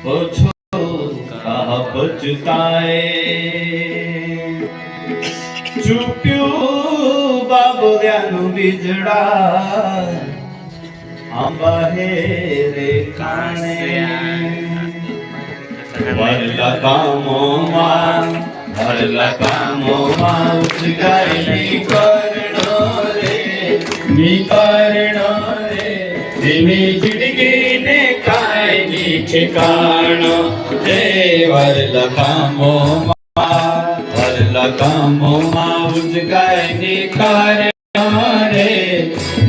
ઓછો કાહ પચતાએ ચૂક્યું બાબુયાનું બીજડા આંબા હે રે કાણે વરલા કામોમાં ઉજગાઈ કરણો રે ધીમી જિંદગીને કાયની ઠેકાણો રે વરલા કામોમાં ઉજગાઈ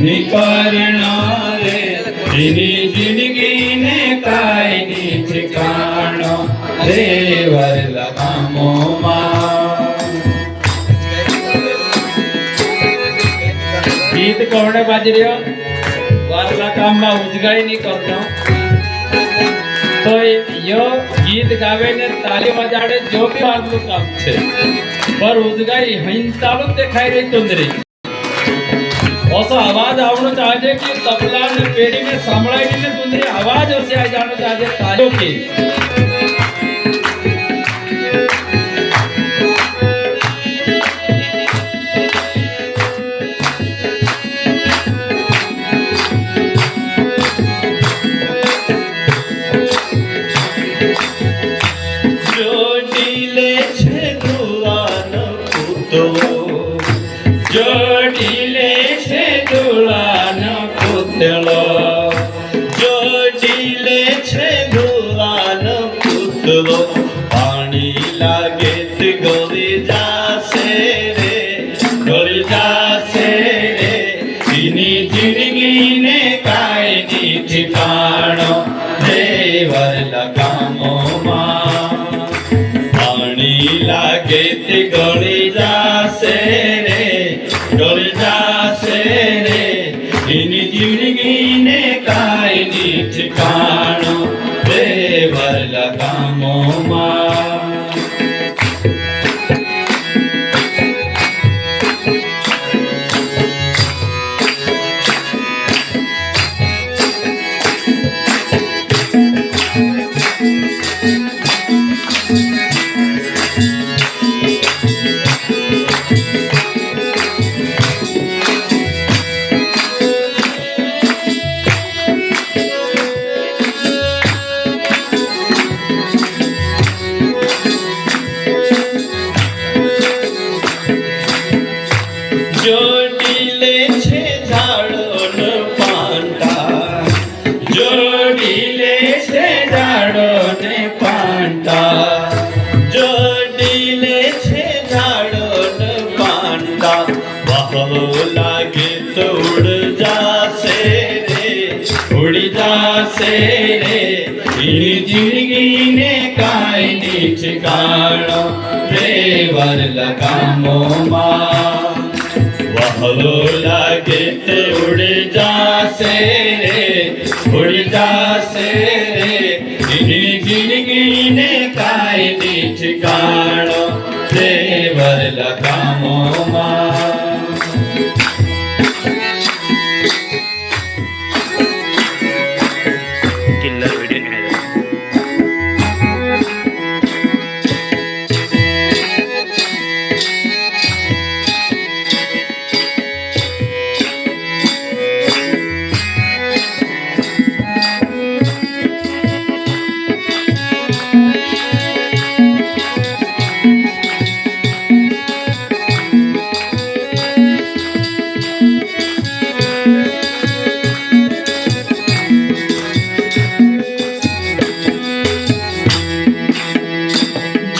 નિકરણો રે ધીમી જિંદગીને કાયની ઠેકાણો રે વરલા કામોમાં ગીત કોણે બાજી રહ્યો वारला काम में उजगाई नहीं करना तो यो गीत गावे ने ताली बजाड़े जो भी वारलू काम छे पर उजगाई हिंसालू दिखाई रही तुंदरी ऐसा आवाज आवनो चाहिए कि तबला ने पेड़ी में सांभळाई ने तुंदरी आवाज ऐसे आ जानो चाहिए तालियों की जोड़ीले छे दुलानो पुतलो जोड़ीले छे दुलानो पुतलो पानी लागे ते गली जासे रे इनी जिंदगी ने कायनी ठिकाणो रे वरला कामोमां पानी लागे ते गली जासे रे इनी जिंदगी ने कायनी ठिकाणो रे वरला कामोमां जोड़ीले छे झाड़ों पांडा जोड़ीले छे झाड़ों ने पांडा जोड़ीले छे झाड़ों पांडा बहलो लागे तो उड़ जासे रे इनी जिंदगी ने कायनी ठिकाणो रे वरला कामोमां वहलो लागे ते उड़ जासे रे इनी जिंदगी ने कायनी ठिकाणो रे वरला कामोमां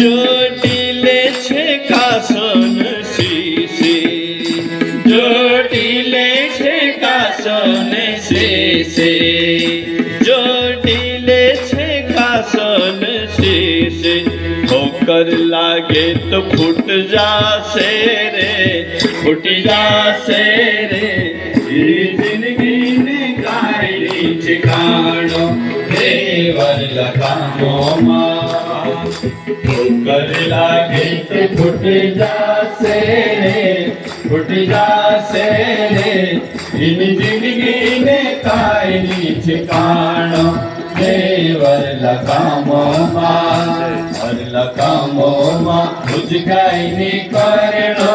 जोड़ीले छे कासन शीशी जोड़ीले छे कासन शीशी जोड़ीले छे कासन शीशी ठोकर लागे तो फूट जासे रे जिंदगी ने कायनी ठिकाणो रे वरला कामोमां ठोकर लागे तो फूट जासे रे इन जिंदगी ने कायनी ठिकाणो વરલા કામોમાં ઉજગાઈને કરણો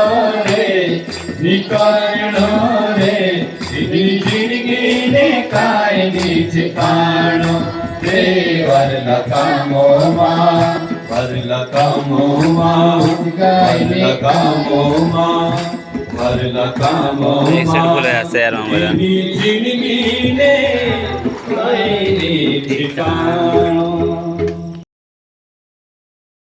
રે સીધી જિંદગીને કાયમી ઠેકાણો રે વરલા કામોમાં एक सेट बोला शहर में बोला જિંદગીને કાયમી ઠેકાણો